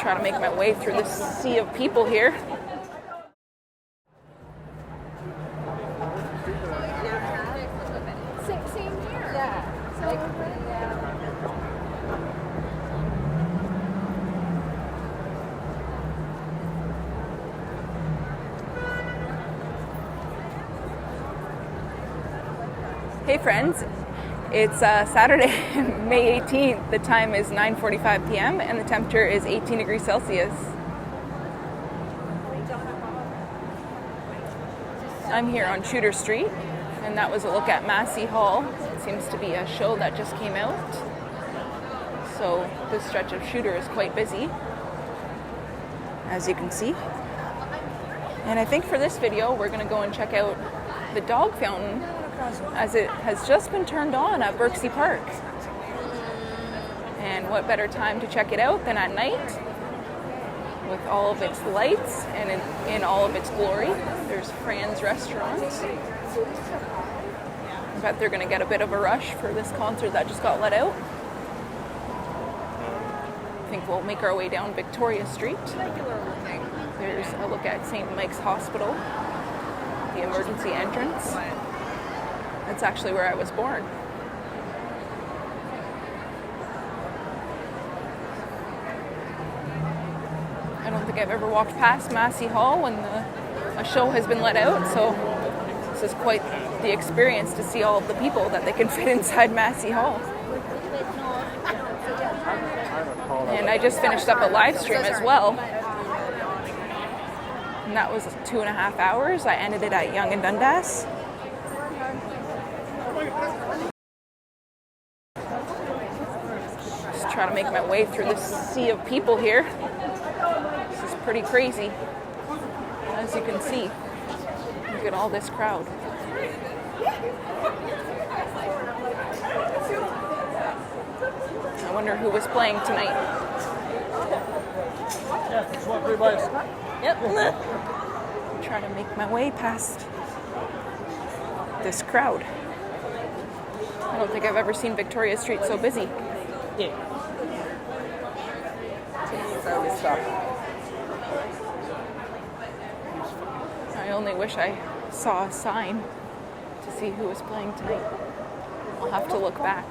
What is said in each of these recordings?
Try to make my way through this sea of people here. Same here. Yeah. Hey friends, it's Saturday, May 18th. The time is 9:45 p.m. and the temperature is 18 degrees Celsius. I'm here on Shooter Street, and that was a look at Massey Hall. It seems to be a show that just came out. So this stretch of Shooter is quite busy, as you can see. And I think for this video, we're going to go and check out the dog fountain, as it has just been turned on at Berczy Park. And what better time to check it out than at night, with all of its lights and in all of its glory. There's Fran's restaurant. I bet they're going to get a bit of a rush for this concert that just got let out. I think we'll make our way down Victoria Street. There's a look at St. Mike's Hospital, the emergency entrance. That's actually where I was born. I don't think I've ever walked past Massey Hall when a show has been let out, so this is quite the experience to see all of the people that they can fit inside Massey Hall. And I just finished up a live stream as well. And that was 2.5 hours. I ended it at Yonge and Dundas. Just try to make my way through this sea of people here. This is pretty crazy, as you can see. Look at all this crowd. I wonder who was playing tonight. Yep. Try to make my way past this crowd. I don't think I've ever seen Victoria Street so busy. Yeah. I only wish I saw a sign to see who was playing tonight. I'll have to look back.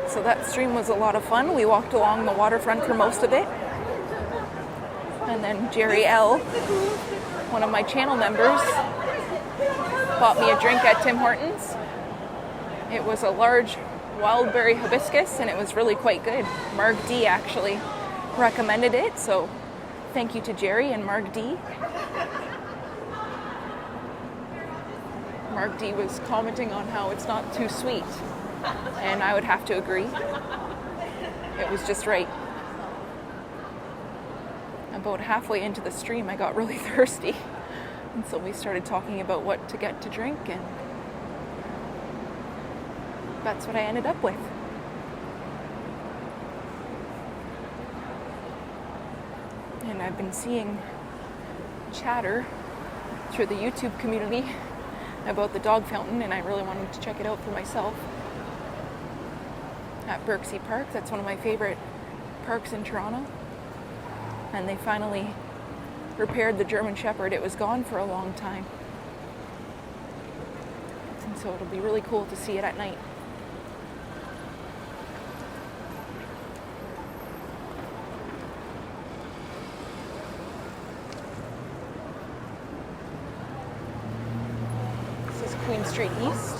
So that stream was a lot of fun. We walked along the waterfront for most of it. And then Jerry L., one of my channel members, bought me a drink at Tim Hortons. It was a large wild berry hibiscus, and it was really quite good. Mark D actually recommended it, so thank you to Jerry and Mark D. Mark D was commenting on how it's not too sweet, and I would have to agree. It was just right. About halfway into the stream, I got really thirsty, and so we started talking about what to get to drink, and that's what I ended up with. And I've been seeing chatter through the YouTube community about the dog fountain, and I really wanted to check it out for myself. At Berczy Park, that's one of my favorite parks in Toronto. And they finally repaired the German Shepherd. It was gone for a long time. And so it'll be really cool to see it at night. This is Queen Street East.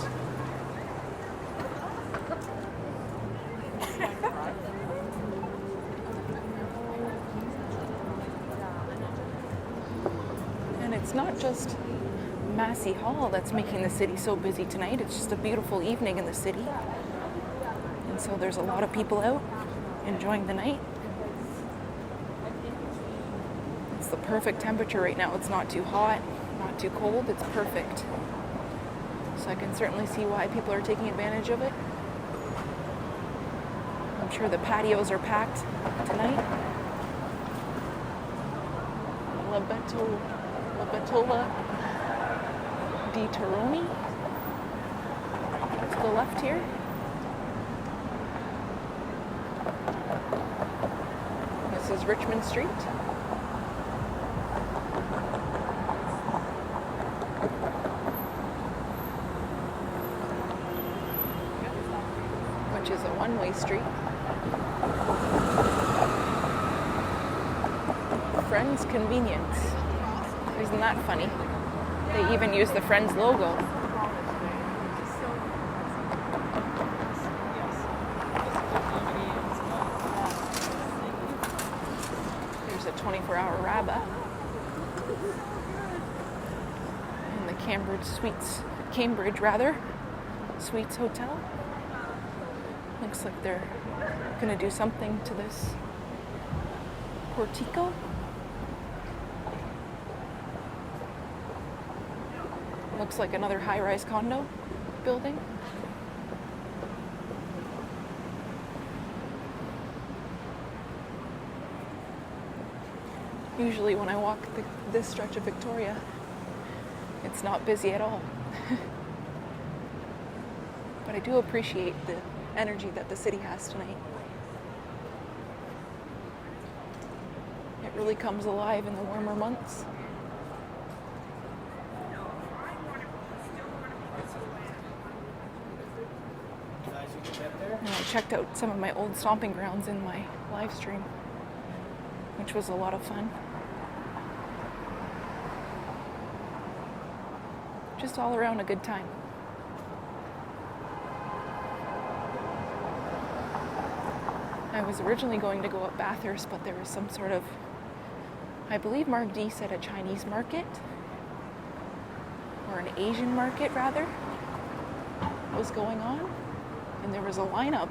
It's not just Massey Hall that's making the city so busy tonight. It's just a beautiful evening in the city. And so there's a lot of people out enjoying the night. It's the perfect temperature right now. It's not too hot, not too cold. It's perfect. So I can certainly see why people are taking advantage of it. I'm sure the patios are packed tonight. La Bettola di Teroni to the left here. Richmond Street. Which is a one-way street. Friends Convenience. Isn't that funny? They even use the Friends logo. There's a 24-hour Rabba. And the Cambridge Suites Hotel. Looks like they're gonna do something to this portico. Looks like another high-rise condo building. Usually when I walk this stretch of Victoria, it's not busy at all. But I do appreciate the energy that the city has tonight. It really comes alive in the warmer months. And I checked out some of my old stomping grounds in my live stream, which was a lot of fun. Just all around a good time. I was originally going to go up Bathurst, but there was some sort of, I believe Mark D said a Chinese market, or an Asian market rather, was going on. And there was a lineup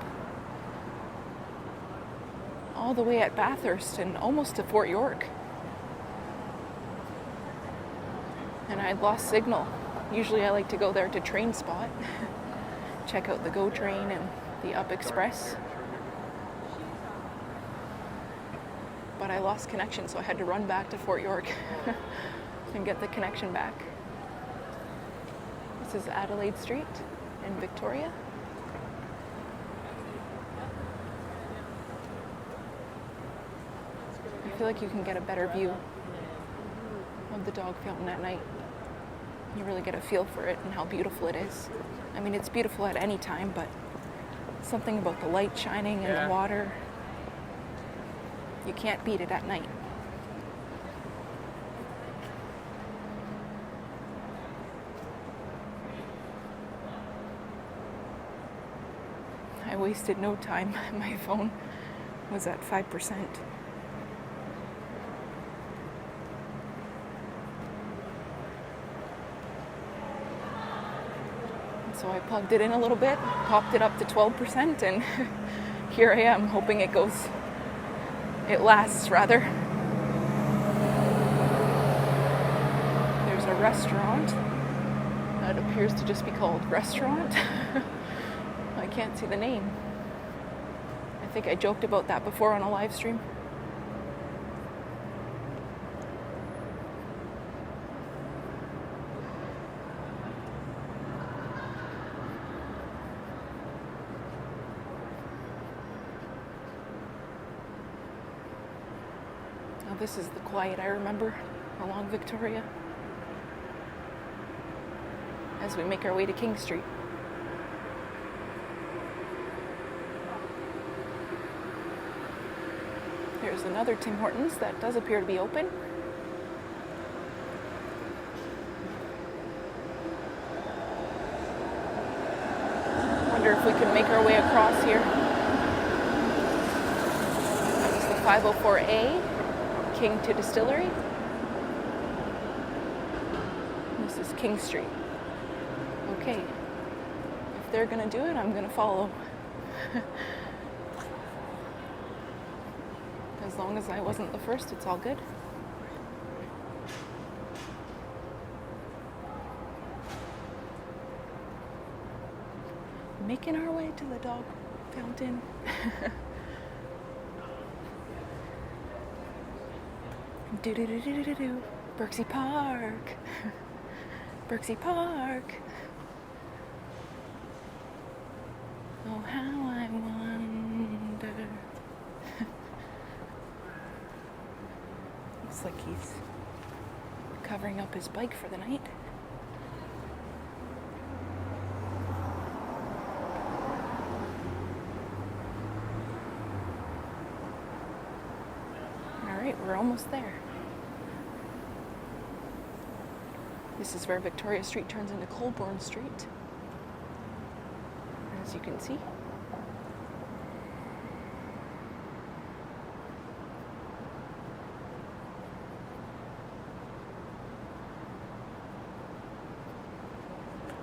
all the way at Bathurst and almost to Fort York. And I'd lost signal. Usually I like to go there to train spot, check out the GO train and the Up Express. But I lost connection, so I had to run back to Fort York and get the connection back. This is Adelaide Street in Victoria. I feel like you can get a better view of the dog fountain at night. You really get a feel for it and how beautiful it is. I mean, it's beautiful at any time, but something about the light shining in the water, you can't beat it at night. I wasted no time. My phone was at 5%. So I plugged it in a little bit, popped it up to 12%, and here I am hoping it lasts rather. There's a restaurant that appears to just be called Restaurant. I can't see the name. I think I joked about that before on a live stream. This is the quiet I remember along Victoria as we make our way to King Street. There's another Tim Hortons that does appear to be open. Wonder if we can make our way across here. That was the 504A. King to Distillery. This is King Street. Okay, if they're gonna do it, I'm gonna follow. As long as I wasn't the first, it's all good. Making our way to the dog fountain. Do-do-do-do-do-do. Berczy Park. Berczy Park. Oh, how I wonder. he's covering up his bike for the night. Alright, we're almost there. This is where Victoria Street turns into Colborne Street, as you can see.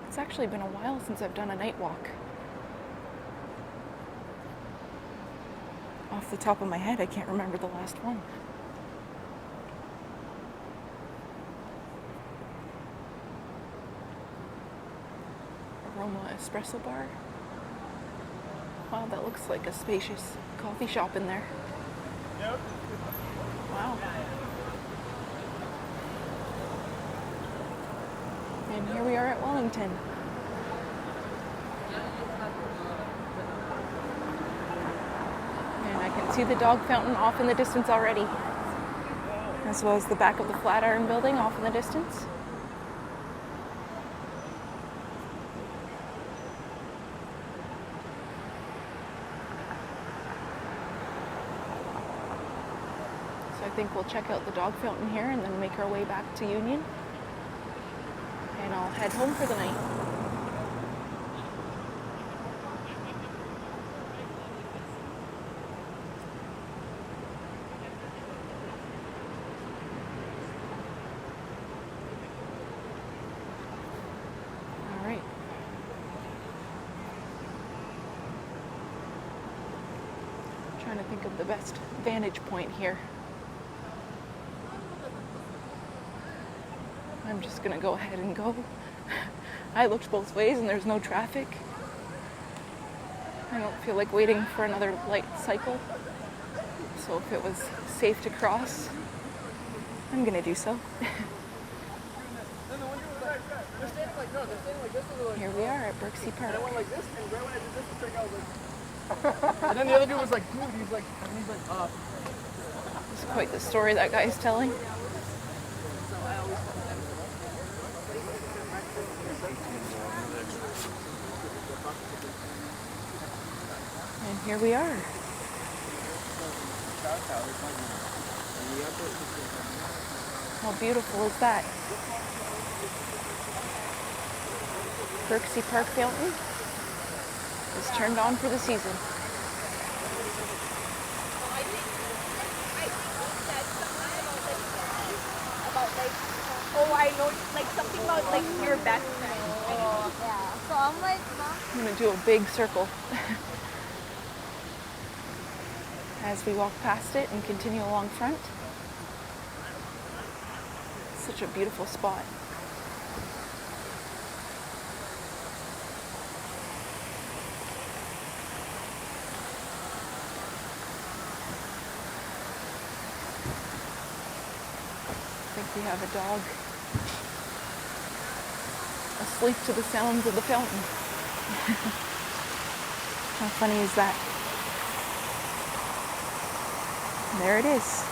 It's actually been a while since I've done a night walk. Off the top of my head, I can't remember the last one. Aroma espresso bar. Wow, that looks like a spacious coffee shop in there. Yep. Wow. And here we are at Wellington. And I can see the dog fountain off in the distance already, as well as the back of the Flatiron building off in the distance. I think we'll check out the dog fountain here and then make our way back to Union. And I'll head home for the night. All right. I'm trying to think of the best vantage point here. I'm just gonna go ahead and go. I looked both ways and there's no traffic. I don't feel like waiting for another light cycle. So if it was safe to cross, I'm gonna do so. Here we are at Berczy Park. And then the other dude was like, dude, he's like, It's quite the story that guy's telling. And here we are. How beautiful is that? Berczy Park fountain is turned on for the season. Oh, I know, like something about like your best friend. Yeah. So I'm like, I'm gonna do a big circle as we walk past it and continue along front. Such a beautiful spot. I think we have a dog asleep to the sounds of the fountain. How funny is that? There it is.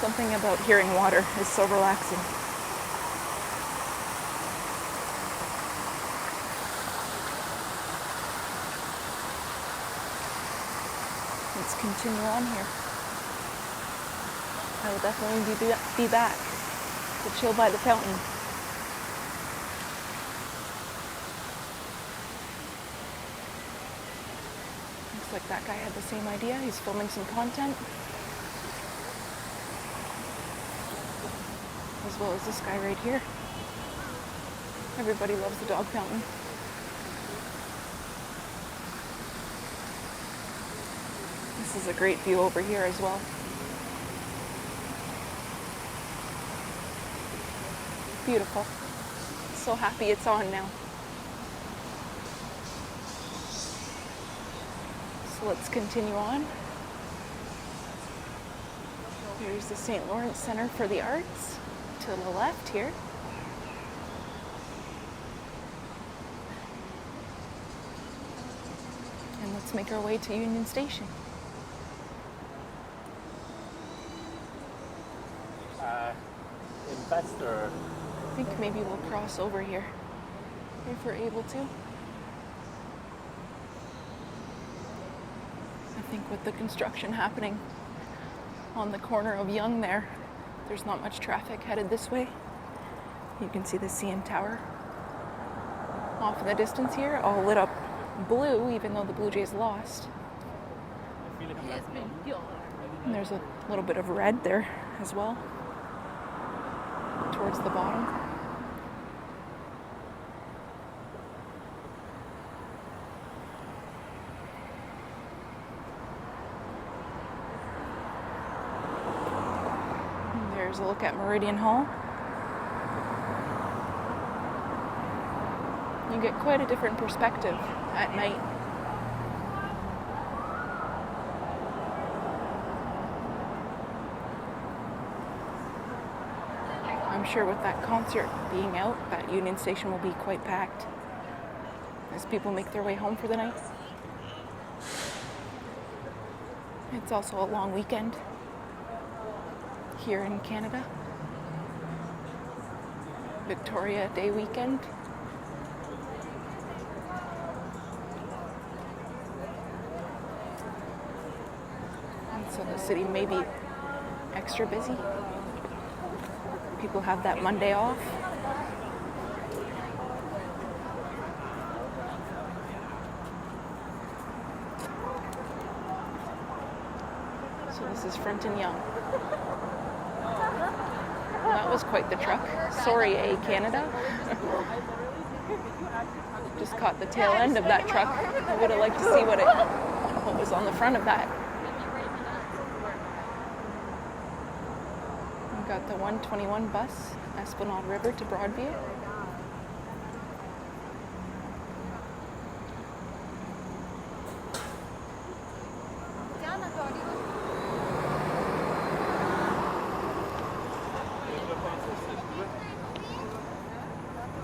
Something about hearing water is so relaxing. Let's continue on here. I will definitely be back to chill by the fountain. Looks like that guy had the same idea. He's filming some content. As well as this guy right here. Everybody loves the dog fountain. This is a great view over here as well. Beautiful. So happy it's on now. So let's continue on. Here's the St. Lawrence Center for the Arts to the left here. And let's make our way to Union Station. faster. I think maybe we'll cross over here if we're able to. I think with the construction happening on the corner of Yonge there's not much traffic headed this way. You can see the CN Tower off in the distance here, all lit up blue, even though the Blue Jays lost. And there's a little bit of red there as well, towards the bottom. And there's a look at Meridian Hall. You get quite a different perspective at night. I'm sure with that concert being out, that Union Station will be quite packed as people make their way home for the night. It's also a long weekend here in Canada. Victoria Day weekend. And so the city may be extra busy. People have that Monday off. So this is Front and Yonge. That was quite the truck. Sorry, Canada. Just caught the tail end of that truck. I would have liked to see what was on the front of that. We've got the 121 bus, Esplanade River to Broadview.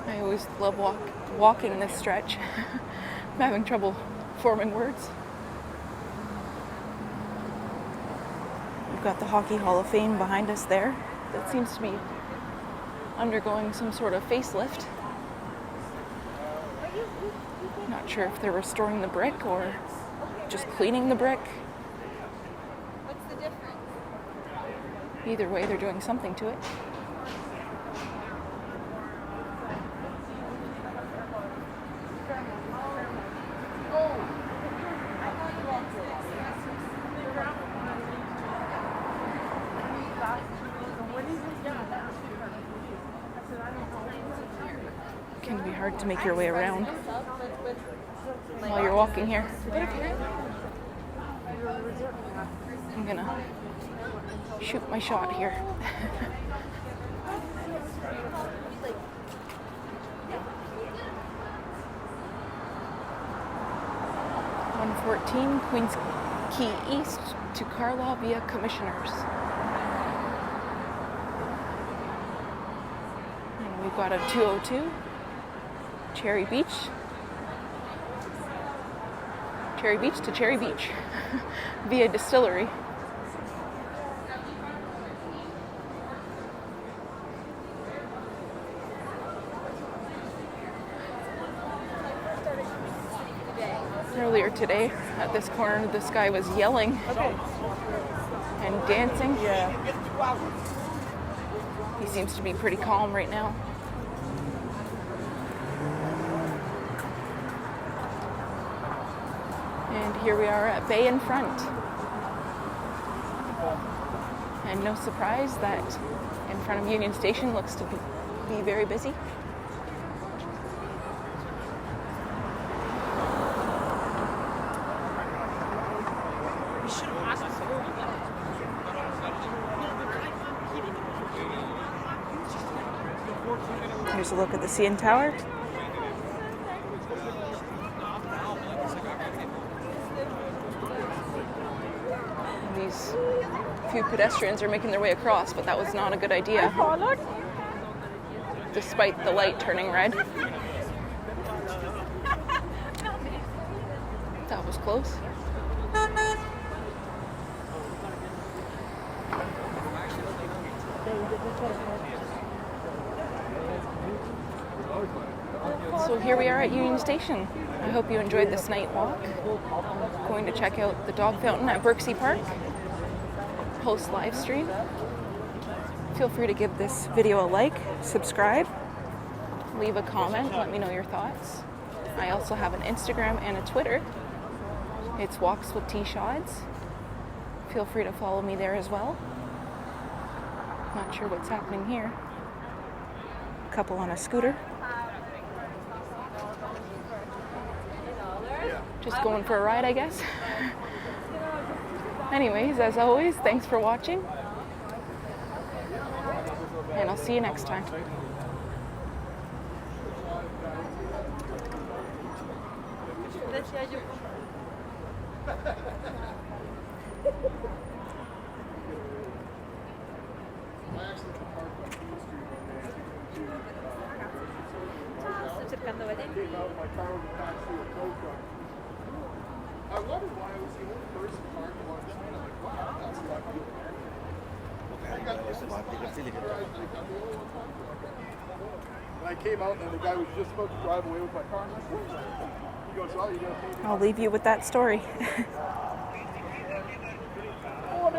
I always love walking this stretch. I'm having trouble forming words. We've got the Hockey Hall of Fame behind us there. That seems to be undergoing some sort of facelift. Not sure if they're restoring the brick or just cleaning the brick. What's the difference? Either way, they're doing something to it. Can be hard to make your way around while you're walking here. I'm gonna shoot my shot here. 114 Queens Quay East to Carlaw via Commissioners. And we've got a 202. Cherry Beach to Cherry Beach via Distillery. Earlier today, at this corner, this guy was yelling and dancing. He seems to be pretty calm right now. And here we are at Bay in Front. And no surprise that in front of Union Station looks to be very busy. Here's a look at the CN Tower. These few pedestrians are making their way across, but that was not a good idea. Despite the light turning red. That was close. So here we are at Union Station. I hope you enjoyed this night walk. Going to check out the dog fountain at Berczy Park. Post live stream. Feel free to give this video a like, subscribe, leave a comment, let me know your thoughts. I also have an Instagram and a Twitter. It's Walks with Tshods. Feel free to follow me there as well. Not sure what's happening here. A couple on a scooter. Just going for a ride, I guess. Anyways, as always, thanks for watching. And I'll see you next time. I wondered why I was the only person parked along the street. I'm like, wow, that's lucky. And I came out and the guy was just about to drive away with my car. And I said, he goes, oh, you gotta pay me. I'll leave you with that story. Oh,